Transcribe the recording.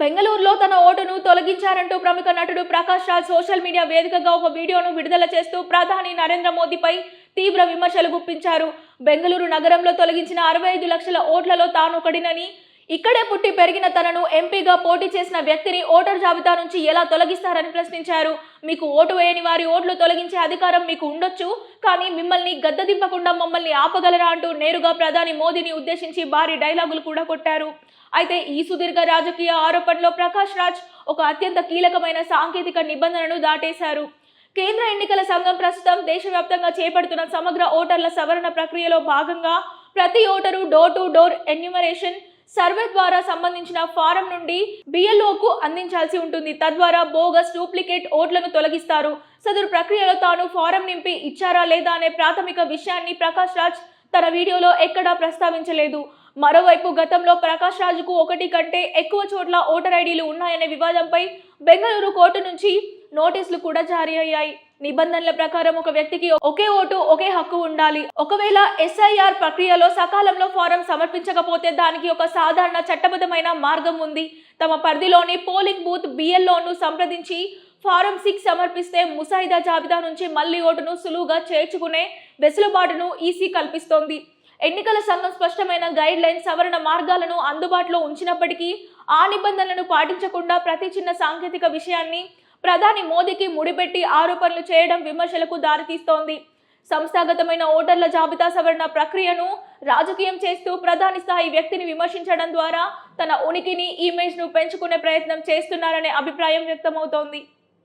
బెంగళూరులో తన ఓటును తొలగించారంటూ ప్రముఖ నటుడు ప్రకాష్ రాజ్ సోషల్ మీడియా వేదికగా ఒక వీడియోను విడుదల చేస్తూ ప్రధాని నరేంద్ర మోదీపై తీవ్ర విమర్శలు గుప్పించారు. బెంగళూరు నగరంలో తొలగించిన 65 లక్షల ఓట్లలో తాను ఒకడినని, ఇక్కడే పుట్టి పెరిగిన తనను ఎంపీగా పోటీ చేసిన వ్యక్తిని ఓటర్ జాబితా నుంచి ఎలా తొలగిస్తారని ప్రశ్నించారు. మీకు ఓటు వేయని వారి ఓట్లు తొలగించే అధికారం మీకు ఉండొచ్చు, కానీ మిమ్మల్ని గద్దెదింపకుండా మమ్మల్ని ఆపగలరా అంటూ నేరుగా ప్రధాని మోదీని ఉద్దేశించి భారీ డైలాగులు కూడా కొట్టారు. అయితే ఈ సుదీర్ఘ రాజకీయ ఆరోపణలో ప్రకాష్ రాజ్ ఒక అత్యంత కీలకమైన సాంకేతిక నిబంధనను దాటేశారు. కేంద్ర ఎన్నికల సంఘం ప్రస్తుతం దేశవ్యాప్తంగా చేపడుతున్న సమగ్ర ఓటర్ల సవరణ ప్రక్రియలో భాగంగా ప్రతి voter door to door enumeration survey ద్వారా సంబంధించిన ఫారం నుండి బిఎల్ఓకు అందించాల్సి ఉంటుంది. తద్వారా బోగస్, డూప్లికేట్ ఓట్లను తొలగిస్తారు. సదరు ప్రక్రియలో తాను ఫారం నింపి ఇచ్చారా లేదా అనే ప్రాథమిక విషయాన్ని ప్రకాష్ రాజ్ తన వీడియోలో ఎక్కడా ప్రస్తావించలేదు. మరోవైపు గతంలో ప్రకాష్ రాజుకు 1 కంటే ఎక్కువ చోట్ల ఓటర్ ఐడీలు ఉన్నాయనే వివాదంపై బెంగళూరు కోర్టు నుంచి నోటీసులు కూడా జారీ అయ్యాయి. నిబంధనల ప్రకారం ఒక వ్యక్తికి ఒకే ఓటు, ఒకే హక్కు ఉండాలి. ఒకవేళ ఎస్ఐఆర్ ప్రక్రియలో సకాలంలో ఫారం సమర్పించకపోతే దానికి ఒక సాధారణ చట్టబద్ధమైన మార్గం ఉంది. తమ పరిధిలోని పోలింగ్ బూత్ బిఎల్ఓను సంప్రదించి ఫారం 6 సమర్పిస్తే ముసాయిదా జాబితా నుంచి మళ్లీ ఓటును సులువుగా చేర్చుకునే వెసులుబాటును ఈసీ కల్పిస్తోంది. ఎన్నికల సంఘం స్పష్టమైన గైడ్ లైన్ సవరణ మార్గాలను అందుబాటులో ఉంచినప్పటికీ ఆ నిబంధనలను పాటించకుండా ప్రతి చిన్న సాంకేతిక విషయాన్ని ప్రధాని మోదీకి ముడిపెట్టి ఆరోపణలు చేయడం విమర్శలకు దారితీస్తోంది. సంస్థాగతమైన ఓటర్ల జాబితా సవరణ ప్రక్రియను రాజకీయం చేస్తూ ప్రధాని స్థాయి వ్యక్తిని విమర్శించడం ద్వారా తన ఉనికిని, ఇమేజ్ను పెంచుకునే ప్రయత్నం చేస్తున్నారనే అభిప్రాయం వ్యక్తమవుతోంది.